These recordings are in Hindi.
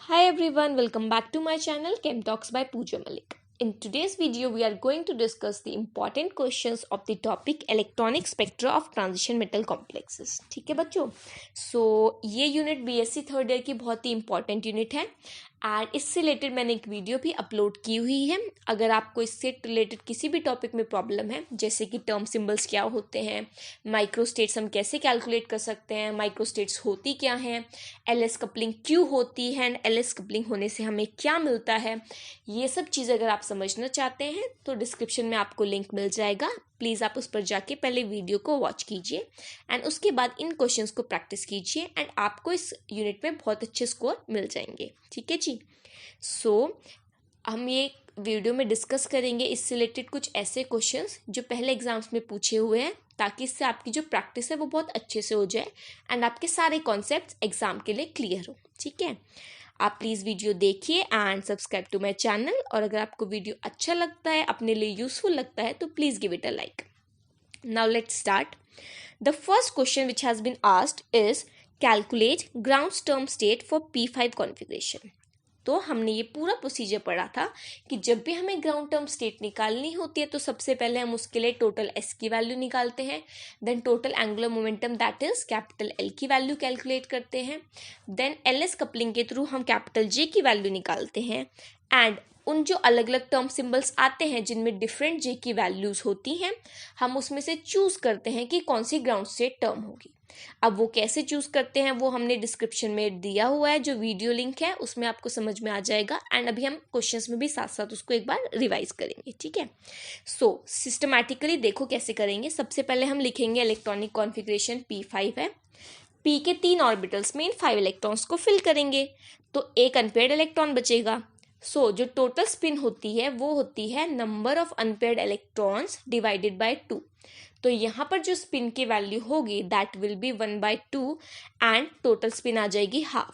Hi everyone, welcome back to my channel Chem Talks by Pooja Malik. In today's video, we are going to discuss the important questions of the topic electronic spectra of transition metal complexes. ठीक है बच्चों, ये यूनिट बीएससी थर्ड ईयर की बहुत ही इंपॉर्टेंट यूनिट है एंड इससे रिलेटेड मैंने एक वीडियो भी अपलोड की हुई है. अगर आपको इससे रिलेटेड किसी भी टॉपिक में प्रॉब्लम है, जैसे कि टर्म सिंबल्स क्या होते हैं, माइक्रोस्टेट्स हम कैसे कैलकुलेट कर सकते हैं, माइक्रोस्टेट्स होती क्या हैं, एलएस कपलिंग क्यों होती है एंड एलएस कपलिंग होने से हमें क्या मिलता है, ये सब चीज़ अगर आप समझना चाहते हैं तो डिस्क्रिप्शन में आपको लिंक मिल जाएगा. प्लीज़ आप उस पर जाके पहले वीडियो को वॉच कीजिए एंड उसके बाद इन क्वेश्चंस को प्रैक्टिस कीजिए एंड आपको इस यूनिट में बहुत अच्छे स्कोर मिल जाएंगे. ठीक है जी. हम ये वीडियो में डिस्कस करेंगे इससे रिलेटेड कुछ ऐसे क्वेश्चंस जो पहले एग्जाम्स में पूछे हुए हैं, ताकि इससे आपकी जो प्रैक्टिस है वो बहुत अच्छे से हो जाए एंड आपके सारे कॉन्सेप्ट्स एग्जाम के लिए क्लियर हो. ठीक है, आप प्लीज़ वीडियो देखिए and subscribe to my channel. और अगर आपको वीडियो अच्छा लगता है, अपने लिए यूजफुल लगता है, तो please give it a like. Now let's start. The first question which has been asked is calculate ground term state for P5 configuration. तो हमने ये पूरा प्रोसीजर पढ़ा था कि जब भी हमें ग्राउंड टर्म स्टेट निकालनी होती है तो सबसे पहले हम उसके लिए टोटल एस की वैल्यू निकालते हैं, then total angular momentum that is capital L की वैल्यू कैलकुलेट करते हैं, देन एलएस कपलिंग के थ्रू हम कैपिटल जे की वैल्यू निकालते हैं एंड उन जो अलग अलग टर्म सिंबल्स आते हैं जिनमें डिफरेंट जे की वैल्यूज होती हैं, हम उसमें से चूज करते हैं कि कौन सी ग्राउंड स्टेट टर्म होगी. अब वो कैसे चूज करते हैं वो हमने डिस्क्रिप्शन में दिया हुआ है, जो वीडियो लिंक है उसमें आपको समझ में आ जाएगा एंड अभी हम क्वेश्चंस में भी साथ साथ उसको एक बार रिवाइज करेंगे. ठीक है, सिस्टमैटिकली देखो कैसे करेंगे. सबसे पहले हम लिखेंगे इलेक्ट्रॉनिक कॉन्फ़िगरेशन P5 है. P के 3 ऑर्बिटल्स में इन 5 इलेक्ट्रॉन्स को फिल करेंगे तो एक अनपेयर्ड इलेक्ट्रॉन बचेगा. जो टोटल स्पिन होती है वो होती है number of unpaired electrons divided by 2. तो यहाँ पर जो स्पिन की वैल्यू होगी that will be 1/2 and total spin आ जाएगी हाफ.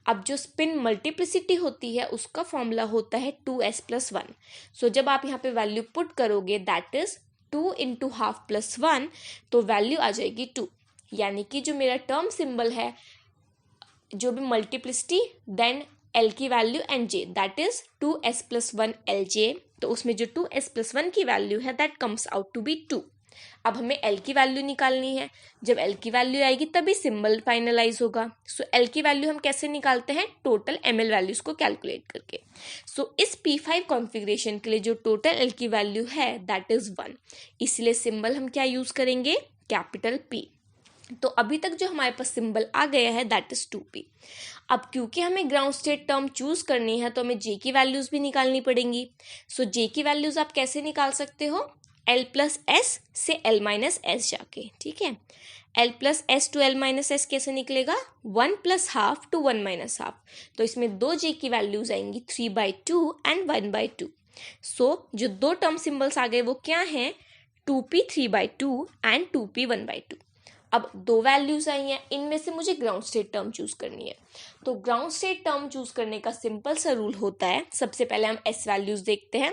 अब जो स्पिन मल्टीप्लिसिटी होती है उसका फॉर्मूला होता है 2s+1. जब आप यहाँ पे वैल्यू पुट करोगे दैट इज 2 × हाफ प्लस 1, तो वैल्यू आ जाएगी 2. यानी कि जो मेरा टर्म सिंबल है, जो भी मल्टीप्लिसिटी देन एल की value and J that is 2s+1 LJ. तो उसमें जो 2s+1 की वैल्यू है that comes out to be 2. अब हमें एल की वैल्यू निकालनी है. जब एल की वैल्यू आएगी तभी सिंबल फाइनलाइज होगा. एल की वैल्यू हम कैसे निकालते हैं? टोटल ml वैल्यूज को कैलकुलेट करके. इस P5 कॉन्फ़िगरेशन के लिए जो टोटल एल की वैल्यू है दैट इज 1. इसलिए सिंबल हम क्या यूज करेंगे? Capital P. तो अभी तक जो हमारे पास सिंबल आ गया है दैट इज 2p. अब क्योंकि हमें ग्राउंड स्टेट टर्म चूज करनी है तो हमें जे की वैल्यूज भी निकालनी पड़ेंगी. जे की वैल्यूज आप कैसे निकाल सकते हो? L+S से L-S जाके. ठीक है, L+S to L-S कैसे निकलेगा? 1+12 to 1-12. तो इसमें दो जे की वैल्यूज आएंगी 3/2 एंड 1/2. जो दो टर्म सिंबल्स आ गए वो क्या हैं? 2p 3/2 and 2p 1/2. अब दो वैल्यूज आई हैं, इनमें से मुझे ग्राउंड स्टेट टर्म चूज करनी है. तो ग्राउंड स्टेट टर्म चूज करने का सिंपल सा रूल होता है, सबसे पहले हम एस वैल्यूज देखते हैं.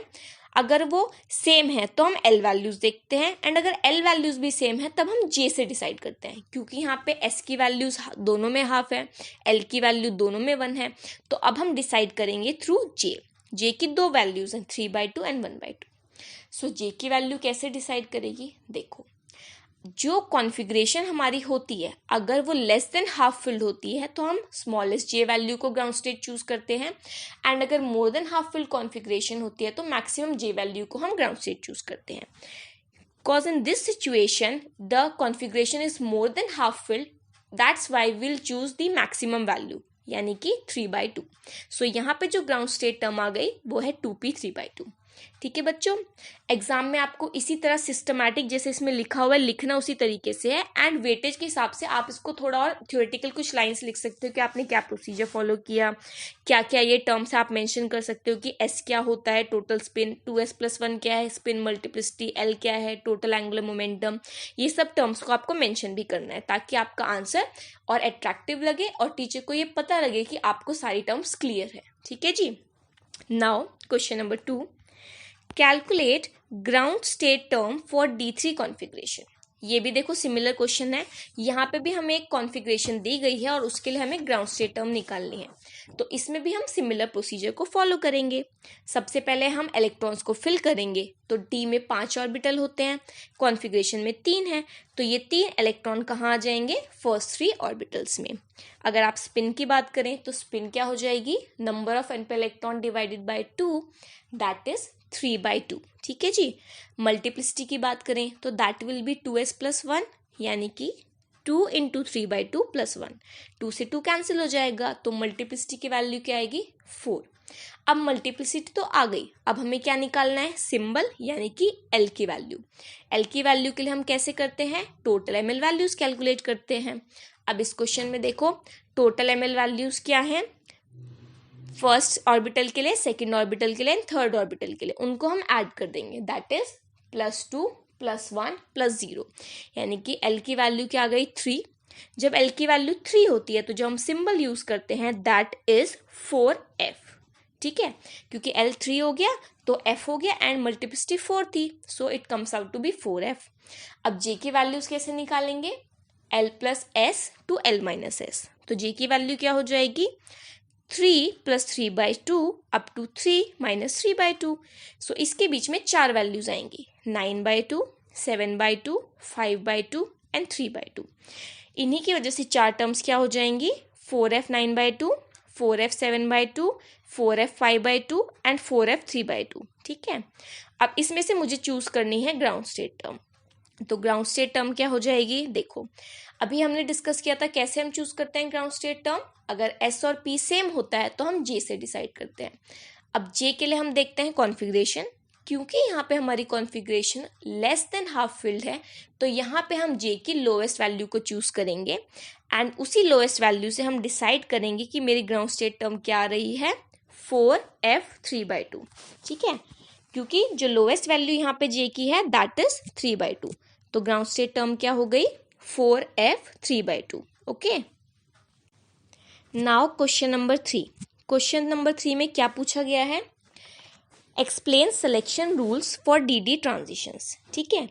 अगर वो सेम है तो हम एल वैल्यूज देखते हैं एंड अगर एल वैल्यूज भी सेम है तब हम जे से डिसाइड करते हैं. क्योंकि यहाँ पे एस की वैल्यूज दोनों में हाफ है, एल की वैल्यू दोनों में 1 है, तो अब हम डिसाइड करेंगे थ्रू जे. जे की दो वैल्यूज हैं 3/2 एंड 1/2. जे की वैल्यू कैसे डिसाइड करेगी? देखो, जो कॉन्फ़िगरेशन हमारी होती है अगर वो लेस देन हाफ फिल्ड होती है तो हम स्मॉलेस्ट जे वैल्यू को ग्राउंड स्टेट चूज करते हैं एंड अगर more than half filled configuration होती है तो मैक्सिमम जे वैल्यू को हम ग्राउंड स्टेट चूज करते हैं. Because in this situation the configuration is more than half filled, that's why will choose the maximum value यानी कि 3/2. यहाँ पे जो ग्राउंड स्टेट टर्म आ गई वो है 2p 3/2. ठीक है बच्चों, एग्जाम में आपको इसी तरह सिस्टमैटिक जैसे इसमें लिखा हुआ है लिखना उसी तरीके से है एंड वेटेज के हिसाब से आप इसको थोड़ा और थ्योरेटिकल कुछ लाइंस लिख सकते हो कि आपने क्या प्रोसीजर फॉलो किया, क्या क्या ये टर्म्स आप मेंशन कर सकते हो कि एस क्या होता है, टोटल स्पिन 2s+1 क्या है, स्पिन मल्टीप्लिसिटी एल क्या है, टोटल एंगुलर मोमेंटम. ये सब टर्म्स को आपको मेंशन भी करना है ताकि आपका आंसर और अट्रैक्टिव लगे और टीचर को ये पता लगे कि आपको सारी टर्म्स क्लियर है. ठीक है जी. Now question number 2, calculate ground state term for D3 configuration. ये भी देखो सिमिलर क्वेश्चन है, यहाँ पे भी हमें एक कॉन्फ़िगरेशन दी गई है और उसके लिए हमें ग्राउंड स्टेट टर्म निकालनी है। तो इसमें भी हम सिमिलर प्रोसीजर को फॉलो करेंगे। सबसे पहले हम इलेक्ट्रॉन्स को फिल करेंगे। तो डी में 5 ऑर्बिटल होते हैं, कॉन्फ़िगरेशन में 3 है, तो ये 3 इलेक्ट्रॉन कहाँ आ जाएंगे, फर्स्ट 3 ऑर्बिटल्स में। अगर आप स्पिन की बात करें तो स्पिन क्या हो जाएगी, नंबर ऑफ n पे electron divided by 2, that is 3/2। ठीक है जी। मल्टीप्लिसिटी की बात करें तो दैट विल बी 2s + 1, यानी कि 2 × 3/2 + 1। 2 से 2 कैंसिल हो जाएगा, तो मल्टीप्लिसिटी की वैल्यू क्या आएगी, 4। अब मल्टीप्लिसिटी तो आ गई, अब हमें क्या निकालना है, सिंबल, यानी कि एल की वैल्यू। एल की वैल्यू के लिए हम कैसे करते हैं, टोटल एमएल वैल्यूज कैलकुलेट करते हैं। अब इस क्वेश्चन में देखो टोटल एमएल वैल्यूज क्या हैं, फर्स्ट ऑर्बिटल के लिए, सेकंड ऑर्बिटल के लिए एंड थर्ड ऑर्बिटल के लिए, उनको हम ऐड कर देंगे, दैट इज +2 + 1 + 0, यानी कि एल की वैल्यू क्या आ गई, 3। जब एल की वैल्यू 3 होती है तो जो हम सिंबल यूज करते हैं दैट इज 4f। ठीक है, क्योंकि एल 3 हो गया तो f हो गया एंड मल्टीप्लिसिटी 4 थी, so it comes out to be 4f। अब j की वैल्यूज कैसे निकालेंगे, l + s to l - s। तो j की वैल्यू क्या हो जाएगी, 3 + 3/2 अप टू 3 - 3/2। सो इसके बीच में 4 वैल्यूज आएंगी, 9/2, 7/2, 5/2 एंड 3/2। इन्हीं की वजह से 4 टर्म्स क्या हो जाएंगी, 4f 9/2, 4f 7/2, 4f 5/2 and 4f 3/2। ठीक है, अब इसमें से मुझे चूज करनी है ग्राउंड स्टेट टर्म। तो ग्राउंड स्टेट टर्म क्या हो जाएगी, देखो अभी हमने डिस्कस किया था कैसे हम चूज करते हैं ग्राउंड स्टेट टर्म। अगर S और P सेम होता है तो हम J से डिसाइड करते हैं। अब J के लिए हम देखते हैं कॉन्फ़िगरेशन, क्योंकि यहाँ पे हमारी configuration less than half filled है तो यहाँ पे हम J की लोएस्ट वैल्यू को चूज करेंगे एंड उसी लोएस्ट वैल्यू से हम डिसाइड करेंगे कि मेरी ग्राउंड स्टेट टर्म क्या आ रही है, 4f 3/2। ठीक है, क्योंकि जो लोएस्ट वैल्यू यहाँ पे J की है दैट इज 3/2, तो ग्राउंड स्टेट टर्म क्या हो गई, 4f 3/2। Okay, now question number 3। Question number 3 में क्या पूछा गया है, explain selection rules for D transitions. ठीक है,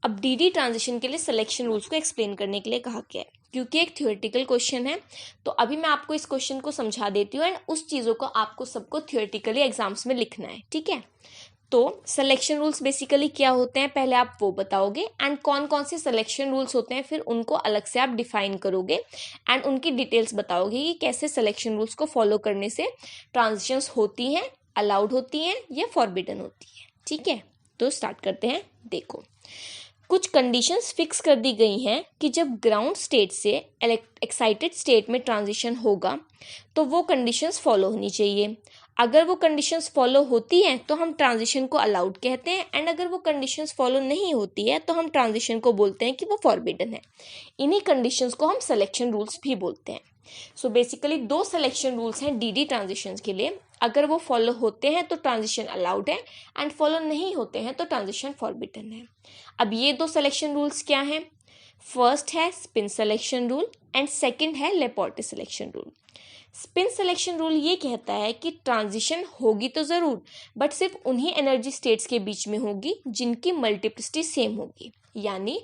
अब डी ट्रांजिशन के लिए सिलेक्शन रूल्स को एक्सप्लेन करने के लिए कहा गया है, क्योंकि एक थियोरेटिकल क्वेश्चन है। तो अभी मैं आपको इस क्वेश्चन को समझा देती हूँ एंड उस चीज़ों को आपको सबको थियोरेटिकली एग्जाम्स में लिखना है। ठीक है, तो सिलेक्शन रूल्स बेसिकली क्या होते हैं पहले आप वो बताओगे एंड कौन कौन से सिलेक्शन रूल्स होते हैं फिर उनको अलग से आप डिफाइन करोगे एंड उनकी डिटेल्स बताओगे कि कैसे सिलेक्शन रूल्स को फॉलो करने से ट्रांजिशंस होती हैं, अलाउड होती हैं या फॉरबिडन होती है। ठीक है, तो स्टार्ट करते हैं। देखो कुछ कंडीशंस फिक्स कर दी गई हैं कि जब ग्राउंड स्टेट से एक्साइटेड स्टेट में ट्रांजिशन होगा तो वो कंडीशंस फॉलो होनी चाहिए। अगर वो कंडीशंस फॉलो होती हैं तो हम ट्रांजिशन को अलाउड कहते हैं एंड अगर वो कंडीशंस फॉलो नहीं होती है तो हम ट्रांजिशन को बोलते हैं कि वो फॉरबिडन है। इन्हीं कंडीशंस को हम सिलेक्शन रूल्स भी बोलते हैं। सो बेसिकली 2 सिलेक्शन रूल्स हैं डी ट्रांजिशंस के लिए। अगर वो फॉलो होते हैं तो ट्रांजिशन अलाउड है एंड फॉलो नहीं होते हैं तो ट्रांजिशन फॉरबिडन है। अब ये 2 सिलेक्शन रूल्स क्या हैं, फर्स्ट है spin selection rule and second है Laporte selection rule. Spin selection rule ये कहता है कि ट्रांजिशन होगी तो ज़रूर बट सिर्फ उन्हीं एनर्जी स्टेट्स के बीच में होगी जिनकी मल्टीप्लिसिटी सेम होगी, यानी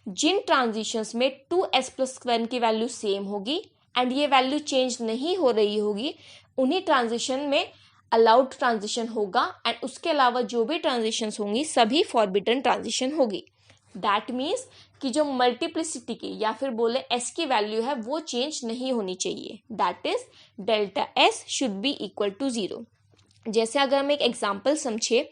जिन ट्रांजिशंस में 2s + 1 की वैल्यू सेम होगी एंड ये वैल्यू चेंज नहीं हो रही होगी उन्हीं ट्रांजिशन में अलाउड ट्रांजिशन होगा एंड उसके अलावा जो भी ट्रांजिशंस होंगी सभी फॉरबिडन ट्रांजिशन होगी। दैट मीन्स कि जो मल्टीप्लिसिटी की या फिर बोले s की वैल्यू है वो चेंज नहीं होनी चाहिए, that is delta s should be equal to 0। जैसे अगर हम एक एग्जांपल समझे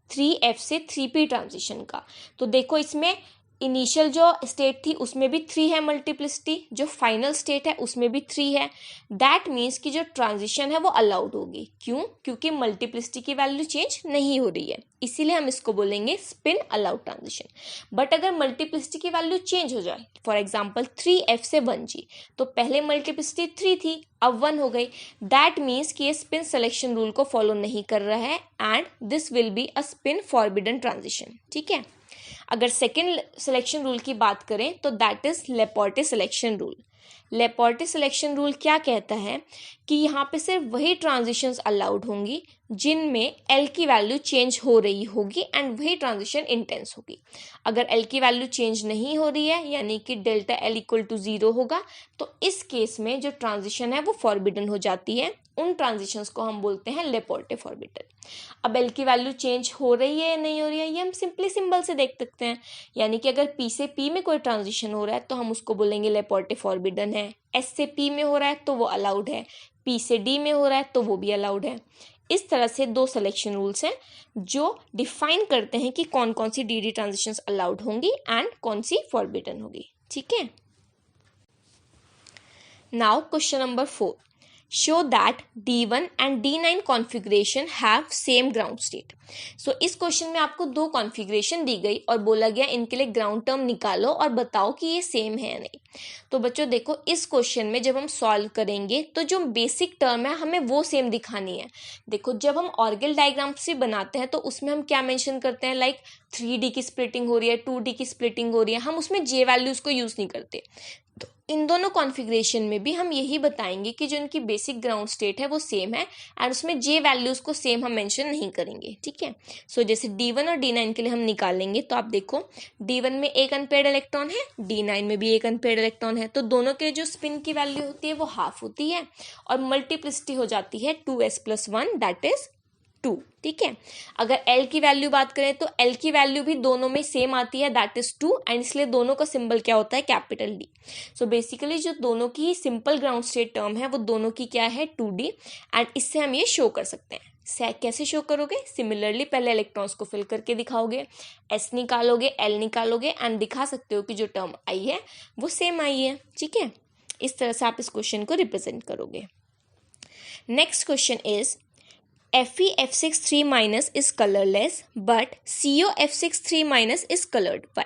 3f से 3p ट्रांजिशन का, तो देखो इसमें इनिशियल जो स्टेट थी उसमें भी 3 है मल्टीप्लिसिटी, जो फाइनल स्टेट है उसमें भी 3 है। दैट मीन्स कि जो ट्रांजिशन है वो अलाउड होगी। क्यों, क्योंकि मल्टीप्लिसिटी की वैल्यू चेंज नहीं हो रही है, इसीलिए हम इसको बोलेंगे स्पिन अलाउड ट्रांजिशन। बट अगर मल्टीप्लिसिटी की वैल्यू चेंज हो जाए, फॉर एग्जाम्पल 3f से 1g, तो पहले मल्टीप्लिसिटी 3 थी अब 1 हो गई, दैट मीन्स कि ये स्पिन सिलेक्शन रूल को फॉलो नहीं कर रहा है and this will be a spin forbidden transition. ठीक है, अगर सेकेंड सिलेक्शन रूल की बात करें तो that is Laporte selection rule. Laporte selection rule क्या कहता है कि यहाँ पे सिर्फ वही ट्रांजिशंस अलाउड होंगी जिनमें एल की वैल्यू चेंज हो रही होगी एंड वही ट्रांजिशन इंटेंस होगी। अगर एल की वैल्यू चेंज नहीं हो रही है यानी कि डेल्टा एल इक्वल टू 0 होगा तो इस केस में जो ट्रांजिशन है वो फॉरबिडन हो जाती है। उन ट्रांजिशंस को हम बोलते हैं लेपोर्टे फॉरबिडन। अब एल की वैल्यू चेंज हो रही है या नहीं हो रही है ये हम सिंपली सिंबल से देख सकते हैं, यानी कि अगर पी से पी में कोई ट्रांजिशन हो रहा है तो हम उसको बोलेंगे लेपोर्टे फॉरबिडन है। एस से पी में हो रहा है तो वो अलाउड है, पी से डी में हो रहा है तो वो भी अलाउड है। इस तरह से दो सिलेक्शन रूल्स हैं जो डिफाइन करते हैं कि कौन कौन सी डी ट्रांजिशंस अलाउड होंगी एंड कौन सी फॉरबिडन होगी। ठीक है, now question number 4, show that D1 and D9 configuration have same ground state। So इस क्वेश्चन में आपको दो कॉन्फ़िगरेशन दी गई और बोला गया इनके लिए ग्राउंड टर्म निकालो और बताओ कि ये सेम है या नहीं। तो बच्चों देखो, इस क्वेश्चन में जब हम सॉल्व करेंगे तो जो बेसिक टर्म है हमें वो सेम दिखानी है। देखो, जब हम ऑर्गल डायग्राम से बनाते हैं तो उसमें हम क्या मेंशन करते हैं, लाइक 3D की स्प्लिटिंग हो रही है, 2D की स्प्लिटिंग हो रही है, हम उसमें जे वैल्यूज को यूज़ नहीं करते। तो इन दोनों कॉन्फ़िगरेशन में भी हम यही बताएंगे कि जो इनकी बेसिक ग्राउंड स्टेट है वो सेम है एंड उसमें जे वैल्यूज को सेम हम मेंशन नहीं करेंगे। ठीक है, सो जैसे D1 और D9 के लिए हम निकालेंगे तो आप देखो D1 में एक अनपेयर्ड इलेक्ट्रॉन है, D9 में भी एक अनपेयर्ड इलेक्ट्रॉन है, तो दोनों के जो स्पिन की वैल्यू होती है वो हाफ होती है और मल्टीप्लिसिटी हो जाती है 2s+1 दैट इज 2। ठीक है, अगर L की वैल्यू बात करें तो L की वैल्यू भी दोनों में सेम आती है दैट इज 2 एंड इसलिए दोनों का सिंबल क्या होता है, कैपिटल D। सो बेसिकली जो दोनों की सिंपल ग्राउंड स्टेट टर्म है वो दोनों की क्या है, 2D, एंड इससे हम ये शो कर सकते हैं। कैसे शो करोगे, सिमिलरली पहले इलेक्ट्रॉन्स को फिल करके दिखाओगे, S निकालोगे, L निकालोगे एंड दिखा सकते हो कि जो टर्म आई है वो सेम आई है। ठीक है, इस तरह से आप इस क्वेश्चन को रिप्रेजेंट करोगे। Next question is FeF63- is colorless but COF63- is colored। Why?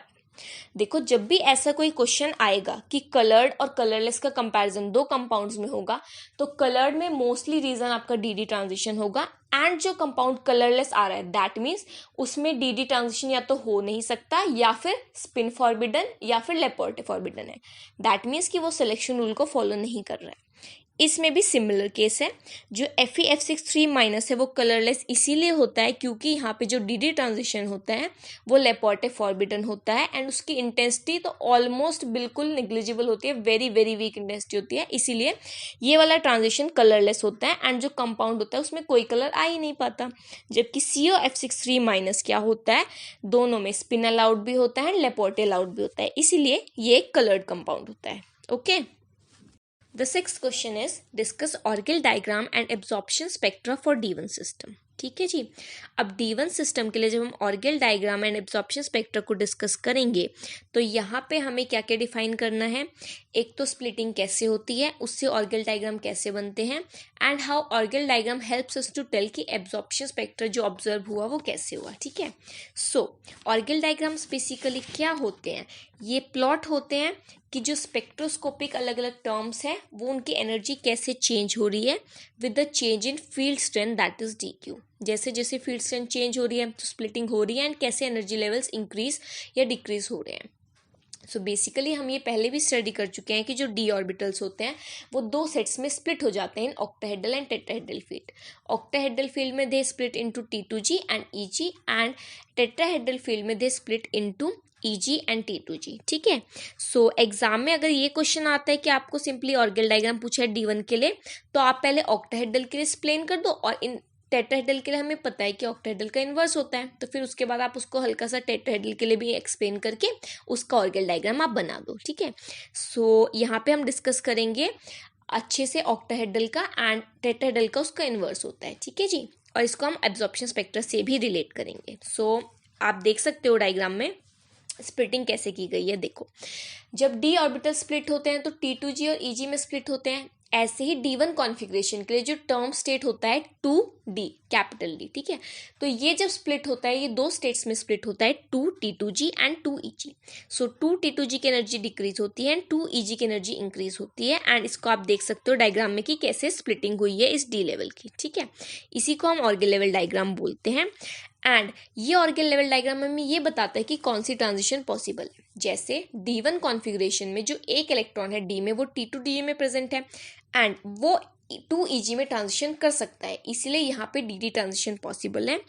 देखो, जब भी ऐसा कोई क्वेश्चन आएगा कि कलर्ड और कलरलेस का कंपैरिजन दो कंपाउंड्स में होगा तो कलर्ड में मोस्टली रीजन आपका डी ट्रांजिशन होगा एंड जो कंपाउंड कलरलेस आ रहा है दैट मीन्स उसमें डी ट्रांजिशन या तो हो नहीं सकता या फिर स्पिन फॉरबिडन या फिर लेपोर्टे फॉरबिडन है। दैट मीन्स कि वो सिलेक्शन रूल को फॉलो नहीं कर रहा है। इसमें भी सिमिलर केस है, जो FeF63- है वो कलरलेस इसीलिए होता है क्योंकि यहाँ पे जो डी ट्रांजिशन होता है वो लेपोर्टे फॉरबिडन होता है एंड उसकी इंटेंसिटी तो ऑलमोस्ट बिल्कुल निग्लिजिबल होती है, वेरी वेरी वीक इंटेंसिटी होती है, इसीलिए ये वाला ट्रांजिशन कलरलेस होता है एंड जो कंपाउंड होता है उसमें कोई कलर आ ही नहीं पाता। जबकि COF63- क्या होता है, दोनों में स्पिन अलाउड भी होता है एंड लेपोर्टे अलाउड भी होता है, इसीलिए ये एक कलर्ड कंपाउंड होता है। Okay, The sixth question is discuss Orgel diagram and absorption spectra for D1 system। ठीक है जी, अब D1 सिस्टम के लिए जब हम Orgel diagram and absorption spectra को डिस्कस करेंगे तो यहाँ पे हमें क्या क्या डिफाइन करना है। एक तो स्प्लिटिंग कैसे होती है, उससे ऑर्गल डायग्राम कैसे बनते हैं and how Orgel diagram helps us to tell कि एब्जॉर्प्शन स्पेक्ट्रा जो ऑब्जर्व हुआ वो कैसे हुआ। ठीक है, सो ऑर्गल डायग्राम्स बेसिकली क्या होते हैं, ये प्लॉट होते हैं कि जो स्पेक्ट्रोस्कोपिक अलग अलग टर्म्स हैं वो उनकी एनर्जी कैसे चेंज हो रही है with the change in field strength that is DQ। जैसे जैसे फील्ड स्ट्रेंथ चेंज हो रही है तो स्प्लिटिंग हो रही है एंड कैसे एनर्जी लेवल्स इंक्रीज या डिक्रीज हो रहे हैं। सो बेसिकली हम ये पहले भी स्टडी कर चुके हैं कि जो d ऑर्बिटल्स होते हैं वो दो सेट्स में स्प्लिट हो जाते हैं in octahedral and tetrahedral field. Octahedral field में they split into T2g and EG and tetrahedral field में they split into EG and T2g। ठीक है, सो एग्जाम में अगर ये क्वेश्चन आता है कि आपको सिंपली ऑर्गल डायग्राम पूछा है D1 के लिए तो आप पहले ऑक्टाहेड्रल के लिए एक्सप्लेन कर दो और इन टेट्राहेड्रल के लिए हमें पता है कि ऑक्टाहेड्रल का इन्वर्स होता है तो फिर उसके बाद आप उसको हल्का सा टेट्राहेड्रल के लिए भी एक्सप्लेन करके उसका ऑर्गल डायग्राम आप बना दो। ठीक है, सो यहाँ पे हम डिस्कस करेंगे अच्छे से ऑक्टाहेड्रल का एंड टेट्राहेड्रल का उसका इन्वर्स होता है। ठीक है जी, और इसको हम एब्जॉर्प्शन स्पेक्ट्रा से भी रिलेट करेंगे। सो आप देख सकते हो डायग्राम में स्प्लिटिंग कैसे की गई है। देखो, जब d ऑर्बिटल स्प्लिट होते हैं तो T2g और EG में स्प्लिट होते हैं। ऐसे ही D1 कॉन्फ़िगरेशन के लिए जो टर्म स्टेट होता है 2D कैपिटल D। ठीक है, तो ये जब स्प्लिट होता है ये दो स्टेट्स में स्प्लिट होता है 2T2g and 2EG। So 2T2g की एनर्जी डिक्रीज होती है एंड 2EG की एनर्जी इंक्रीज होती है एंड इसको आप देख सकते हो डायग्राम में कि कैसे स्प्लिटिंग हुई है इस D लेवल की। ठीक है, इसी को हम ऑर्गल लेवल डायग्राम बोलते हैं एंड ये ऑर्गेल लेवल डायग्राम हमें ये बताता है कि कौन सी ट्रांजिशन पॉसिबल है। जैसे D1 कॉन्फ़िगरेशन में जो एक इलेक्ट्रॉन है D में वो T2 DE में प्रेजेंट है एंड वो 2 EG में ट्रांजिशन कर सकता है, इसलिए यहाँ पे DD ट्रांजिशन पॉसिबल है।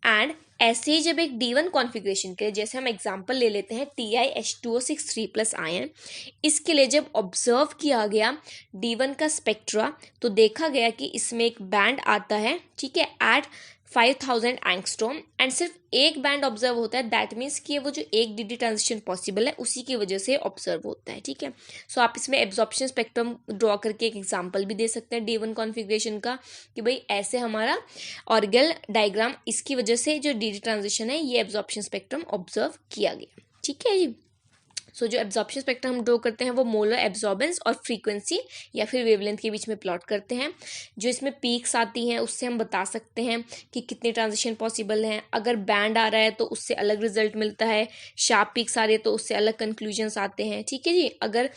एंड ऐसे ही जब एक D1 कॉन्फ़िगरेशन के लिए, जैसे हम एग्जांपल ले लेते हैं TiH2O6 आयन, इसके लिए जब ऑब्जर्व किया गया D1 का स्पेक्ट्रा तो देखा गया कि इसमें एक बैंड आता है, ठीक है, एट 5000 एंगस्ट्रॉम एंड सिर्फ एक बैंड ऑब्जर्व होता है। दैट मीन्स कि वो जो एक DD ट्रांजिशन पॉसिबल है उसी की वजह से ऑब्जर्व होता है, ठीक है। सो आप इसमें एब्जॉर्प्शन स्पेक्ट्रम ड्रॉ करके एक एग्जांपल भी दे सकते हैं D1 कॉन्फ़िगरेशन का कि भाई ऐसे हमारा ऑर्गेल डायग्राम, इसकी वजह से जो DD ट्रांजिशन है ये एब्जॉर्प्शन स्पेक्ट्रम ऑब्जर्व किया गया, ठीक है जी। सो जो एब्जॉर्प्शन स्पेक्ट्रम हम ड्रॉ करते हैं वो मोलर एब्जॉर्बेंस और फ्रीक्वेंसी या फिर वेवलेंथ के बीच में प्लॉट करते हैं। जो इसमें पीक्स आती हैं उससे हम बता सकते हैं कि कितने ट्रांजिशन पॉसिबल हैं। अगर बैंड आ रहा है तो उससे अलग रिजल्ट मिलता है, शार्प पीक्स आ रही है तो उससे अलग कंक्लूजन्स आते हैं, ठीक है जी। अगर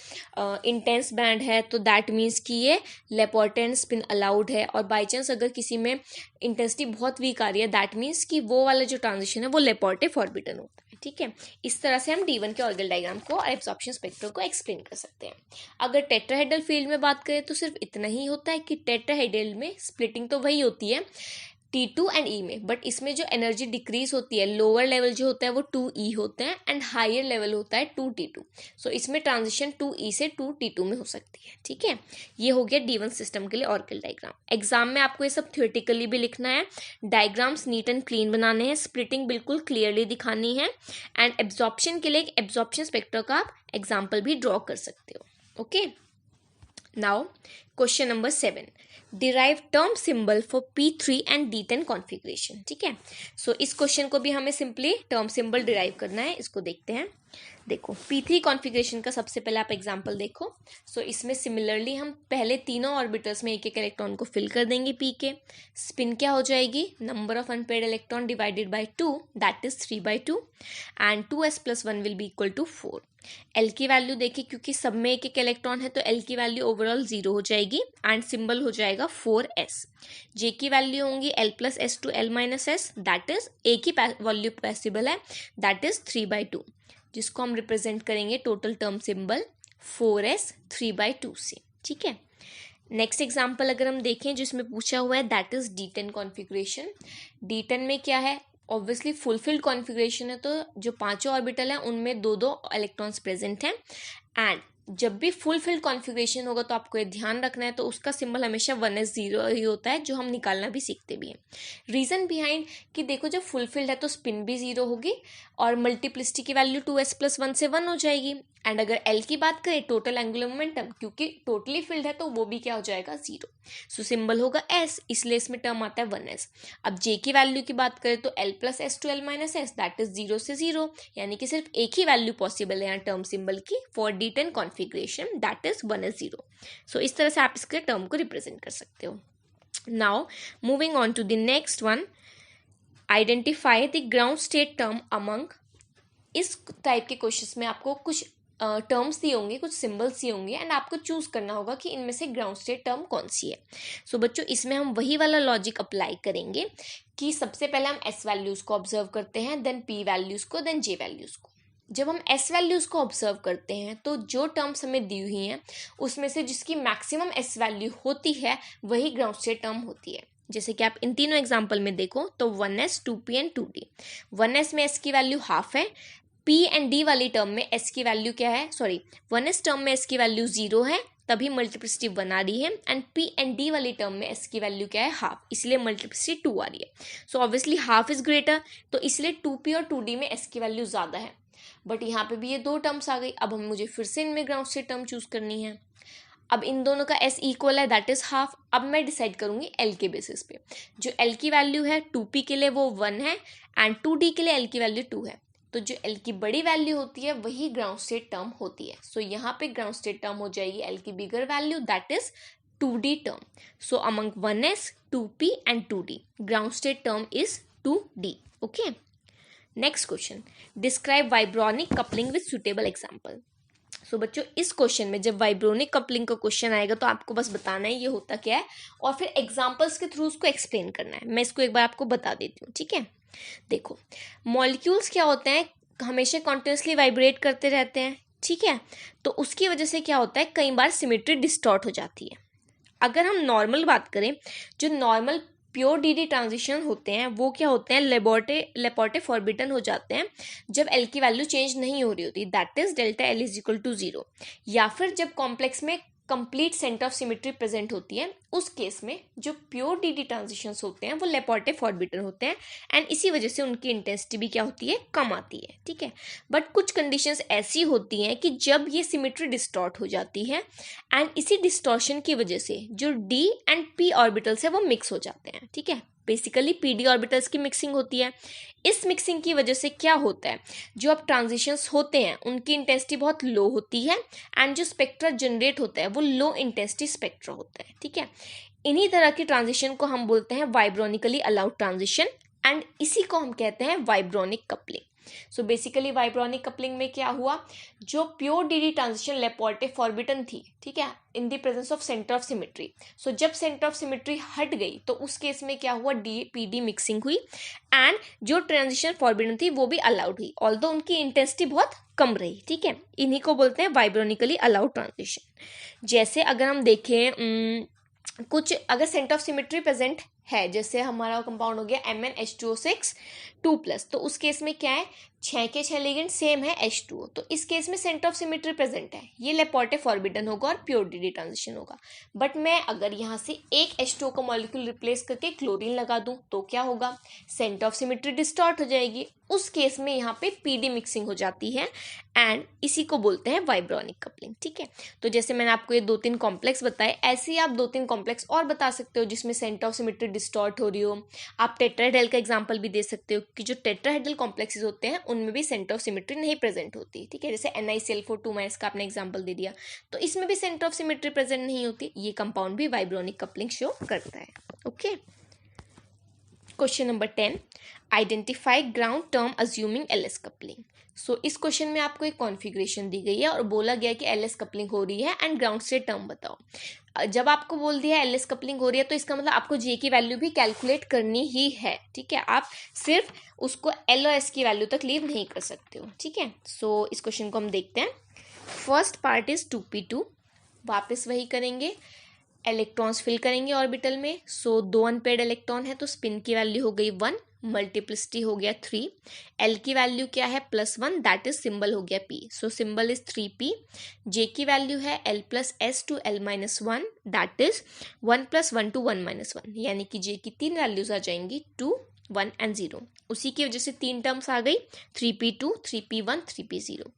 इंटेंस बैंड है तो दैट मीन्स कि ये लेपोर्टेंट स्पिन अलाउड है, और बाई चांस अगर किसी में इंटेंसिटी बहुत वीक आ रही है दैट मीन्स कि वो वाला जो ट्रांजिशन है वो लेपोर्टे फॉरबिडन होता है, ठीक है। इस तरह से हम D1 के ऑर्गेल डायग्राम को और एब्जॉर्प्शन स्पेक्ट्रम को एक्सप्लेन कर सकते हैं। अगर टेट्राहेड्रल फील्ड में बात करें तो सिर्फ इतना ही होता है कि टेट्राहेड्रल में स्प्लिटिंग तो वही होती है T2 एंड E में, बट इसमें जो एनर्जी डिक्रीज होती है, लोअर लेवल जो होता है वो 2E होता है एंड हायर लेवल होता है 2T2। सो इसमें ट्रांजिशन 2E से 2T2 में हो सकती है, ठीक है। ये हो गया D1 सिस्टम के लिए ऑर्गेल डायग्राम। एग्जाम में आपको ये सब थ्योरेटिकली भी लिखना है, डायग्राम्स नीट एंड क्लीन बनाने हैं, स्प्लिटिंग बिल्कुल क्लियरली दिखानी है एंड एब्जॉर्प्शन के लिए एक एब्जॉर्प्शन स्पेक्ट्रम का आप एग्जाम्पल भी ड्रॉ कर सकते हो। Okay, now question number 7, derive term symbol for P3 and D10 configuration, ठीक है। सो इस क्वेश्चन को भी हमें सिंपली टर्म सिंबल डिराइव करना है। इसको देखते हैं। देखो P3 कॉन्फ़िगरेशन का सबसे पहले आप एग्जांपल देखो। सो इसमें सिमिलरली हम पहले तीनों ऑर्बिटल्स में एक एक इलेक्ट्रॉन को फिल कर देंगे P के। स्पिन क्या हो जाएगी, number of unpaired electron divided by 2 that is 3/2 and 2s+1 will be equal to 4। L की वैल्यू देखिए, क्योंकि सब में एक एक इलेक्ट्रॉन है तो L की वैल्यू ओवरऑल 0 हो जाएगी एंड सिंबल हो जाएगा 4s। J की वैल्यू होंगी L+s to L-s, that is एक ही वैल्यू पॉसिबल है, दैट इज 3/2, जिसको हम रिप्रेजेंट करेंगे टोटल टर्म सिंबल 4s 3/2 से, ठीक है। नेक्स्ट एग्जाम्पल अगर हम देखें जिसमें पूछा हुआ है that is D10 configuration. D10 में क्या है, ऑब्वियसली फुलफिल्ड कॉन्फ़िगरेशन है, तो जो पांचों ऑर्बिटल हैं उनमें दो दो इलेक्ट्रॉन्स प्रेजेंट हैं एंड जब भी फुलफिल्ड कॉन्फ़िगरेशन होगा तो आपको ये ध्यान रखना है, तो उसका सिंबल हमेशा 1s 0 ही होता है, जो हम निकालना भी सीखते भी हैं। रीज़न बिहाइंड कि देखो जब फुलफिल्ड है तो स्पिन भी 0 होगी और मल्टीप्लिसिटी की वैल्यू 2s+1 से 1 हो जाएगी एंड अगर L की बात करें टोटल एंगुलर मोमेंटम, क्योंकि टोटली फिल्ड है तो वो भी क्या हो जाएगा 0, सो सिंबल होगा s, इसलिए इसमें टर्म आता है 1s। अब J की वैल्यू की बात करें तो L+s to L-s that is 0 से 0, यानी कि सिर्फ एक ही वैल्यू पॉसिबल है यहाँ टर्म सिंबल की for D10 configuration, that is 1s 0। सो इस तरह से आप इसके टर्म को रिप्रेजेंट कर सकते हो। Now moving on to the next one, identify the ground state term among. इस टाइप के क्वेश्चंस में आपको कुछ टर्म्स दिए होंगे, कुछ सिंबल्स दिए होंगे एंड आपको चूज करना होगा कि इनमें से ग्राउंड स्टेट टर्म कौन सी है। सो बच्चों इसमें हम वही वाला लॉजिक अप्लाई करेंगे कि सबसे पहले हम S वैल्यूज़ को ऑब्जर्व करते हैं, देन P वैल्यूज़ को, देन J वैल्यूज़ को। जब हम S वैल्यूज़ को ऑब्जर्व करते हैं तो जो टर्म्स हमें दी हुई हैं उसमें से जिसकी मैक्सिमम S वैल्यू होती है वही ग्राउंड स्टेट टर्म होती है। जैसे कि आप इन तीनों एग्जाम्पल में देखो तो 1s 2p and 2d। 1s में S की वैल्यू हाफ है, P एंड D वाली टर्म में S की वैल्यू क्या है, 1s टर्म में S की वैल्यू 0 है, तभी मल्टीप्लिसिटी 1 आ रही है एंड P एंड D वाली टर्म में S की वैल्यू क्या है, हाफ, इसलिए मल्टीप्लिसिटी 2 आ रही है। So obviously half is greater, तो इसलिए 2p और 2d में S की वैल्यू ज़्यादा है, बट यहाँ पे भी ये दो टर्म्स आ गई। अब हम मुझे फिर से इनमें ग्राउंड स्टेट टर्म चूज करनी है। अब इन दोनों का S इक्वल है, दैट इज हाफ। अब मैं डिसाइड करूंगी L के बेसिस पे। जो L की वैल्यू है 2p के लिए वो 1 है एंड 2d के लिए L की वैल्यू 2 है, तो जो L की बड़ी वैल्यू होती है वही ग्राउंड स्टेट टर्म होती है। सो यहाँ पे ग्राउंड स्टेट टर्म हो जाएगी L की bigger value, that is 2d term. So among 1s 2p and 2d ground state term is 2d। Okay, next question, describe vibronic coupling with suitable example. So बच्चों इस क्वेश्चन में जब वाइब्रोनिक कपलिंग का क्वेश्चन आएगा तो आपको बस बताना है ये होता क्या है और फिर एग्जांपल्स के थ्रू उसको एक्सप्लेन करना है। मैं इसको एक बार आपको बता देती हूँ, ठीक है। देखो मॉलिक्यूल्स क्या होते हैं, हमेशा कॉन्टिन्यूसली वाइब्रेट करते रहते हैं, ठीक है। तो उसकी वजह से क्या होता है, कई बार सिमेट्री डिस्टॉर्ट हो जाती है। अगर हम नॉर्मल बात करें, जो नॉर्मल प्योर डी ट्रांजिशन होते हैं वो क्या होते हैं, लेपोर्टे फॉरबिटन हो जाते हैं जब एल की वैल्यू चेंज नहीं हो रही होती, that is delta L is equal to 0, या फिर जब कॉम्प्लेक्स में complete centre of symmetry present होती है, उस केस में जो प्योर डी ट्रांजिशंस होते हैं वो लेपोर्टे फॉरबिटन होते हैं, एंड इसी वजह से उनकी इंटेंसिटी भी क्या होती है, कम आती है, ठीक है। बट कुछ कंडीशंस ऐसी होती हैं कि जब ये सिमेट्री डिस्टॉर्ट हो जाती है, एंड इसी डिस्टॉर्शन की वजह से जो डी एंड पी ऑर्बिटल्स है वो मिक्स हो जाते हैं, ठीक है। बेसिकली पीडी ऑर्बिटल्स की मिक्सिंग होती है। इस मिक्सिंग की वजह से क्या होता है, जो अब ट्रांजिशंस होते हैं उनकी इंटेंसिटी बहुत लो होती है, एंड जो स्पेक्ट्रा जनरेट होता है वो लो इंटेंसिटी स्पेक्ट्रा होता है, ठीक है। इन्हीं तरह की ट्रांजिशन को हम बोलते हैं वाइब्रोनिकली अलाउड ट्रांजिशन, एंड इसी को हम कहते हैं vibronic coupling. So basically vibronic coupling में क्या हुआ, जो pure d transition Laporte forbidden थी, ठीक है, in the presence of centre of symmetry. So जब सेंटर ऑफ सिमेट्री हट गई तो उस केस में क्या हुआ, डी पीडी मिक्सिंग हुई, एंड जो ट्रांजिशन फॉरबिडन थी वो भी अलाउड हुई, ऑल्दो उनकी इंटेंसिटी बहुत कम रही, ठीक है। इन्हीं को बोलते हैं वाइब्रोनिकली अलाउड ट्रांजिशन। जैसे अगर हम देखें कुछ, अगर सेंटर ऑफ सिमेट्री प्रेजेंट है, जैसे हमारा कंपाउंड हो गया MnH2O6 2+, तो उस केस में क्या है, 6 के 6 लिगेंड सेम है H2O, तो इस केस में सेंटर ऑफ सिमेट्री प्रेजेंट है, ये लेपोर्टे फॉरबिडन होगा और प्योर डी ट्रांजिशन होगा। बट मैं अगर यहाँ से एक H2O का मॉलिक्यूल रिप्लेस करके क्लोरीन लगा दूं तो क्या होगा, सेंटर ऑफ सिमेट्री डिस्टॉर्ट हो जाएगी, उस केस में यहाँ पे पीडी मिक्सिंग हो जाती है, एंड इसी को बोलते हैं वाइब्रोनिक कपलिंग, ठीक है। तो जैसे मैंने आपको ये 2-3 कॉम्प्लेक्स बताए, ऐसे ही आप 2-3 कॉम्प्लेक्स और बता सकते हो जिसमें सेंटर ऑफ सिमेट्री डिस्टॉर्ट हो रही हो। आप टेट्राहेड्रल का एग्जांपल भी दे सकते हो कि जो टेट्राहेड्रल कॉम्प्लेक्सेस होते हैं उनमें भी सेंटर ऑफ सिमेट्री नहीं प्रेजेंट होती, ठीक है। जैसे NiCl4 2- का आपने एग्जांपल दे दिया, तो इसमें भी सेंटर ऑफ सिमेट्री प्रेजेंट नहीं होती, ये कंपाउंड भी वाइब्रोनिक कपलिंग शो करता है, okay. Question number 10, identify ground term assuming LS coupling. So इस क्वेश्चन में आपको एक कॉन्फ़िगरेशन दी गई है और बोला गया कि LS कपलिंग हो रही है एंड ग्राउंड स्टेट टर्म बताओ। जब आपको बोल दिया LS कपलिंग हो रही है तो इसका मतलब आपको J की वैल्यू भी कैलकुलेट करनी ही है, ठीक है। आप सिर्फ उसको L और S की वैल्यू तक लीव नहीं कर सकते हो, ठीक है। सो इस क्वेश्चन को हम देखते हैं। फर्स्ट पार्ट इज 2p2, वापस वही करेंगे, इलेक्ट्रॉन्स फिल करेंगे ऑर्बिटल में। सो 2 अनपेयर्ड इलेक्ट्रॉन है तो स्पिन की वैल्यू हो गई 1, मल्टीप्लिसिटी हो गया 3, एल की वैल्यू क्या है +1, दैट इज सिंबल हो गया p, so symbol is 3p। जे की वैल्यू है l+s to l-1, that is 1 + 1 to 1-1, यानी कि जे की 3 वैल्यूज आ जाएंगी 2, 1 and 0। उसी की वजह से 3 टर्म्स आ गई, 3p2, 3p1, 3p0।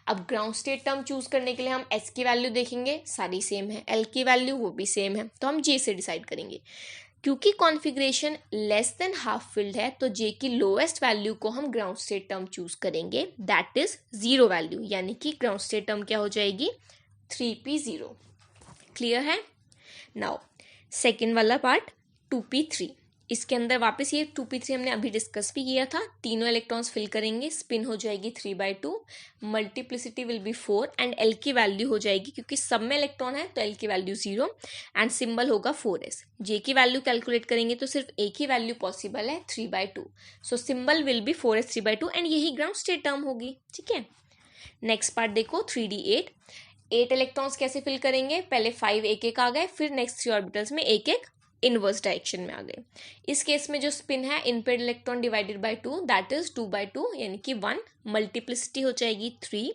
अब ग्राउंड स्टेट टर्म चूज करने के लिए हम s की वैल्यू देखेंगे, सारी सेम है, l की वैल्यू वो भी सेम है, तो हम j से डिसाइड करेंगे। क्योंकि configuration less than half filled है तो j की लोएस्ट वैल्यू को हम ग्राउंड स्टेट टर्म चूज करेंगे, दैट इज 0 वैल्यू, यानी कि ग्राउंड स्टेट टर्म क्या हो जाएगी, 3p0। क्लियर है। नाउ सेकेंड वाला पार्ट 2p3, इसके अंदर वापस ये 2p3 हमने अभी डिस्कस भी किया था, तीनों इलेक्ट्रॉन्स फिल करेंगे, स्पिन हो जाएगी 3/2, multiplicity will be 4 and L की वैल्यू हो जाएगी, क्योंकि सब में इलेक्ट्रॉन है तो एल की वैल्यू 0 एंड सिंबल होगा 4s। जे की वैल्यू कैलकुलेट करेंगे तो सिर्फ एक ही वैल्यू पॉसिबल है, 3/2, so symbol will be 4s 3/2 and यही ग्राउंड स्टेट टर्म होगी, ठीक है। नेक्स्ट पार्ट देखो 3d8, 8 इलेक्ट्रॉन्स कैसे फिल करेंगे, पहले 5 एक एक आ गए, फिर नेक्स्ट 3 ऑर्बिटल्स में एक एक इनवर्स डायरेक्शन में आ गए। इस केस में जो स्पिन है unpaired electron divided by 2, that is 2/2, यानी कि 1, मल्टीप्लिसिटी हो जाएगी 3,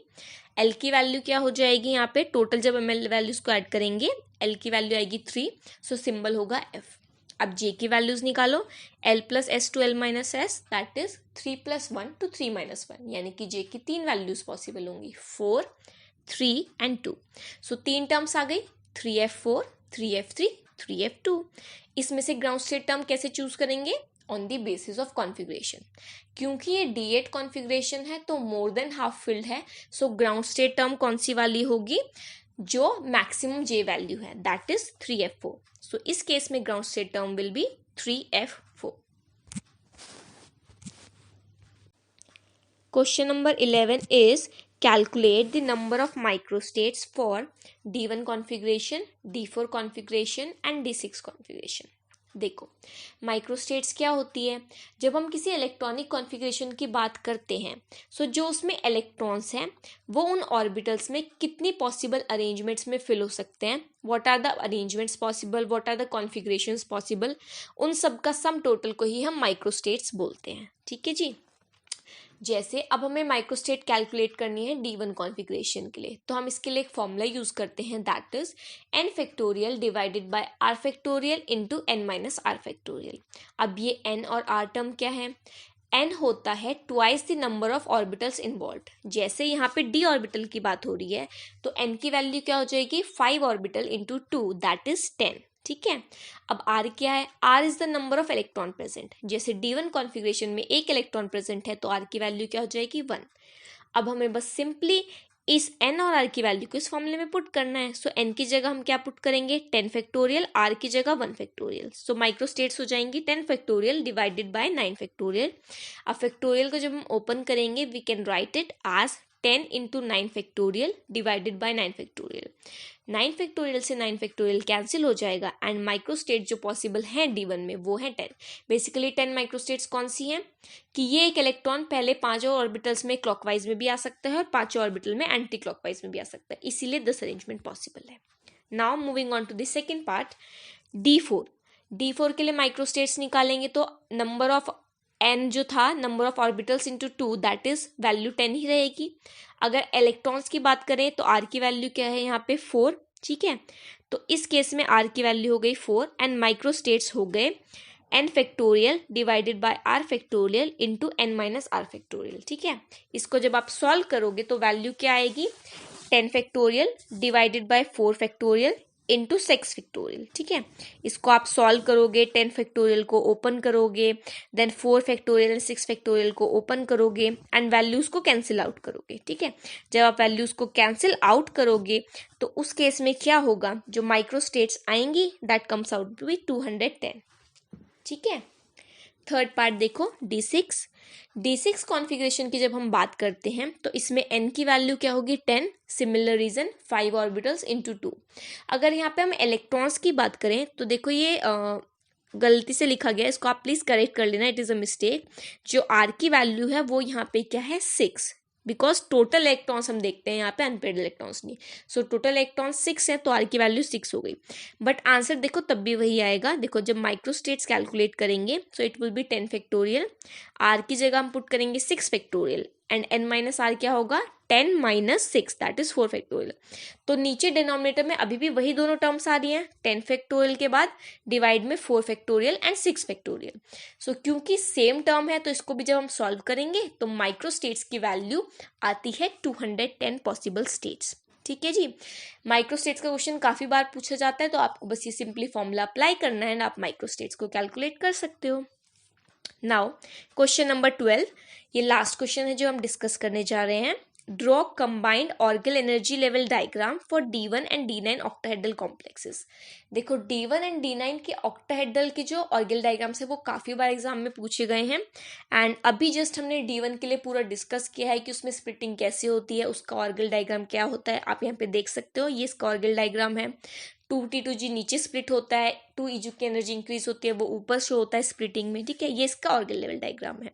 एल की वैल्यू क्या हो जाएगी, यहाँ पे टोटल जब हम वैल्यूज को ऐड करेंगे एल की वैल्यू आएगी 3, सो सिंबल होगा f। अब जे की वैल्यूज निकालो, l+s to l-s, that is 3 + 1 to 3-1, यानी कि जे की 3 वैल्यूज पॉसिबल होंगी, 4, 3 and 2। सो 3 टर्म्स आ गई, 3f4, 3f3, 3f2। इसमें से ग्राउंड स्टेट टर्म कैसे चूज करेंगे, on the basis of configuration. क्योंकि ये D8 कॉन्फ़िगरेशन है तो मोर देन हाफ फिल्ड है, सो ग्राउंड स्टेट टर्म कौन सी वाली होगी, जो मैक्सिमम J वैल्यू है, दैट इज 3f4। सो इस केस में ground state term will be 3f4। Question number 11 is calculate the number of microstates for D1 configuration, D4 configuration and D6 configuration. देखो माइक्रोस्टेट्स क्या होती है, जब हम किसी इलेक्ट्रॉनिक कॉन्फ़िगरेशन की बात करते हैं सो जो उसमें इलेक्ट्रॉन्स हैं वो उन ऑर्बिटल्स में कितनी पॉसिबल अरेंजमेंट्स में फिल हो सकते हैं, what are the arrangements possible, what are the configurations possible, उन सब का सम टोटल को ही हम माइक्रोस्टेट्स बोलते हैं। ठीक है जी। जैसे अब हमें माइक्रोस्टेट कैलकुलेट करनी है D1 कॉन्फ़िगरेशन के लिए, तो हम इसके लिए एक फॉर्मूला यूज़ करते हैं, that is n factorial divided bye r factorial into n minus r factorial. अब ये n और r टर्म क्या है, n होता है twice the number of orbitals involved. जैसे यहाँ पे d ऑर्बिटल की बात हो रही है तो n की वैल्यू क्या हो जाएगी, 5 ऑर्बिटल इंटू 2 दैट इज 10। ठीक है। अब R क्या है, R is the number of electron present. जैसे D1 कॉन्फ़िगरेशन में एक इलेक्ट्रॉन प्रेजेंट है तो R की वैल्यू क्या हो जाएगी, 1। अब हमें बस सिंपली इस n और r की वैल्यू को इस फॉर्मूले में पुट करना है। सो n की जगह हम क्या पुट करेंगे, 10 फैक्टोरियल, r की जगह 1 फैक्टोरियल। सो माइक्रोस्टेट्स हो जाएंगी 10 फैक्टोरियल डिवाइडेड बाय 9 फैक्टोरियल। अब फैक्टोरियल को जब हम ओपन करेंगे we can write it as 10 into 9 factorial divided by 9 factorial. 9 factorial से 9 फैक्टोरियल कैंसिल हो जाएगा एंड माइक्रोस्टेट जो पॉसिबल है D1 में वो है 10। बेसिकली 10 माइक्रोस्टेट्स कौन सी हैं कि ये एक इलेक्ट्रॉन पहले 5 ऑर्बिटल्स में क्लॉकवाइज में भी आ सकता है और 5 ऑर्बिटल में एंटी क्लॉकवाइज में भी आ सकता है, इसीलिए 10 अरेंजमेंट पॉसिबल है। Now moving on to the second part, D4 के लिए माइक्रोस्टेट्स निकालेंगे तो नंबर ऑफ n जो था, number of orbitals into 2 that is value 10 ही रहेगी। अगर इलेक्ट्रॉन्स की बात करें तो r की वैल्यू क्या है यहाँ पे 4। ठीक है, तो इस केस में r की वैल्यू हो गई 4 एंड माइक्रोस्टेट्स हो गए n factorial divided bye r factorial into n minus r factorial. ठीक है, इसको जब आप सॉल्व करोगे तो वैल्यू क्या आएगी, 10 factorial divided bye 4 factorial into 6 factorial. ठीक है, इसको आप सॉल्व करोगे, 10 फैक्टोरियल को ओपन करोगे, देन 4 फैक्टोरियल एंड 6 फैक्टोरियल को ओपन करोगे एंड वैल्यूज को कैंसिल आउट करोगे। ठीक है, जब आप वैल्यूज को कैंसिल आउट करोगे तो उस केस में क्या होगा, जो माइक्रोस्टेट्स आएंगी that comes out to be 210। ठीक है, थर्ड पार्ट देखो D6 कॉन्फ़िगरेशन की जब हम बात करते हैं तो इसमें n की वैल्यू क्या होगी, 10। Similar reason 5 orbitals into 2। अगर यहाँ पे हम इलेक्ट्रॉन्स की बात करें तो देखो ये गलती से लिखा गया है, इसको आप प्लीज करेक्ट कर लेना, इट इज अ मिस्टेक। जो r की वैल्यू है वो यहाँ पे क्या है, 6, बिकॉज टोटल इलेक्ट्रॉन्स हम देखते हैं यहाँ पे, अनपेड इलेक्ट्रॉन्स नहीं। सो टोटल इलेक्ट्रॉन 6 है तो r की वैल्यू 6 हो गई, बट आंसर देखो तब भी वही आएगा। देखो जब माइक्रोस्टेट्स कैलकुलेट करेंगे so it will be 10 factorial, r की जगह हम पुट करेंगे 6 factorial and n minus r क्या होगा, 10 माइनस 6 दैट इज 4 फैक्टोरियल। तो नीचे डिनोमिनेटर में अभी भी वही दोनों टर्म्स आ रही हैं, 10 फैक्टोरियल के बाद डिवाइड में 4 फैक्टोरियल एंड 6 फैक्टोरियल। सो क्योंकि सेम टर्म है तो इसको भी जब हम सॉल्व करेंगे तो माइक्रोस्टेट्स की वैल्यू आती है 210 पॉसिबल स्टेट्स। ठीक है जी, माइक्रोस्टेट्स का क्वेश्चन काफी बार पूछा जाता है तो आपको बस ये सिंपली फॉर्मूला अप्लाई करना है एंड आप माइक्रोस्टेट्स को कैलकुलेट कर सकते हो। नाउ क्वेश्चन नंबर 12, ये लास्ट क्वेश्चन है जो हम डिस्कस करने जा रहे हैं। Draw combined Orgel energy level diagram for D1 and D9 octahedral complexes. देखो D1 एंड D9 के ऑक्टाहेड्रल के जो ऑर्गल डायग्राम्स है वो काफ़ी बार एग्जाम में पूछे गए हैं एंड अभी जस्ट हमने D1 के लिए पूरा डिस्कस किया है कि उसमें स्प्लिटिंग कैसे होती है, उसका ऑर्गल डायग्राम क्या होता है। आप यहाँ पे देख सकते हो, ये इसका ऑर्गल डायग्राम है। 2T2G नीचे स्प्लिट होता है, 2Eg की एनर्जी इंक्रीज होती है, वो ऊपर शो होता है स्प्लिटिंग में। ठीक है, ये इसका ऑर्गल लेवल डायग्राम है।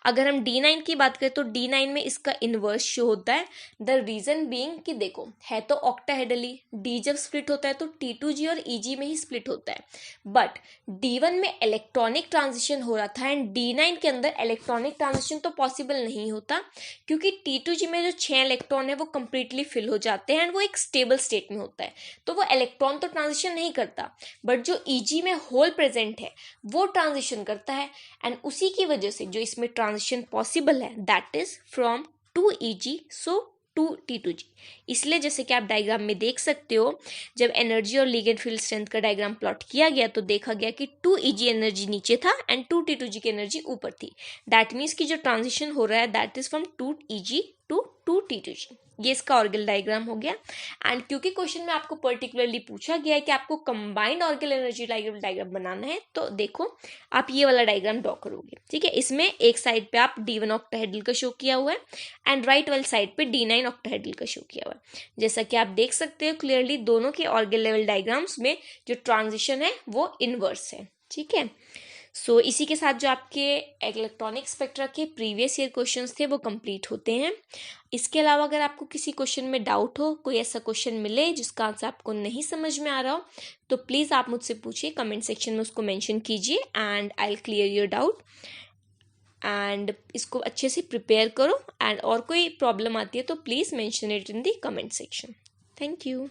अगर हम D9 की बात करें तो D9 में इसका इनवर्स शो होता है। द रीजन बीइंग कि देखो है तो ऑक्टाहेड्रली, D जब स्प्लिट होता है तो T2G और Eg में ही स्प्लिट होता है, बट D1 में इलेक्ट्रॉनिक ट्रांजिशन हो रहा था एंड D9 के अंदर इलेक्ट्रॉनिक ट्रांजिशन तो पॉसिबल नहीं होता क्योंकि T2G में जो 6 इलेक्ट्रॉन है वो कंप्लीटली फिल हो जाते हैं एंड वो एक स्टेबल स्टेट में होता है, तो वो इलेक्ट्रॉन तो ट्रांजिशन नहीं करता, बट जो Eg में होल प्रेजेंट है वो ट्रांजिशन करता है एंड उसी की वजह से जो इसमें ट्रांजिशन पॉसिबल है that is from 2Eg so to T2G। इसलिए जैसे कि आप डायग्राम में देख सकते हो, जब एनर्जी और लिगेंड फील्ड स्ट्रेंथ का डायग्राम प्लॉट किया गया तो देखा गया कि 2Eg एनर्जी नीचे था एंड 2T2G की एनर्जी ऊपर थी। दैट मीन्स कि जो ट्रांजिशन हो रहा है that is from 2Eg to 2T2G। ये इसका ऑर्गल डायग्राम हो गया एंड क्योंकि क्वेश्चन में आपको पर्टिकुलरली पूछा गया है कि आपको कंबाइंड ऑर्गल एनर्जी डायग्राम बनाना है, तो देखो आप ये वाला डायग्राम ड्रॉ करोगे। ठीक है, इसमें एक साइड पे आप D1 ऑक्टाहेड्रल का शो किया हुआ है एंड राइट वाली साइड पे D9 ऑक्टाहेड्रल का शो किया हुआ है। जैसा कि आप देख सकते हो क्लियरली दोनों के ऑर्गल लेवल डायग्राम्स में जो ट्रांजिशन है वो इनवर्स है। ठीक है। सो इसी के साथ जो आपके इलेक्ट्रॉनिक स्पेक्ट्रा के प्रीवियस ईयर क्वेश्चंस थे वो कंप्लीट होते हैं। इसके अलावा अगर आपको किसी क्वेश्चन में डाउट हो, कोई ऐसा क्वेश्चन मिले जिसका आंसर आपको नहीं समझ में आ रहा हो, तो प्लीज़ आप मुझसे पूछिए, कमेंट सेक्शन में उसको मेंशन कीजिए and I will clear your doubt. And इसको अच्छे से प्रिपेयर करो, एंड और कोई प्रॉब्लम आती है तो please mention it in the comment section. Thank you.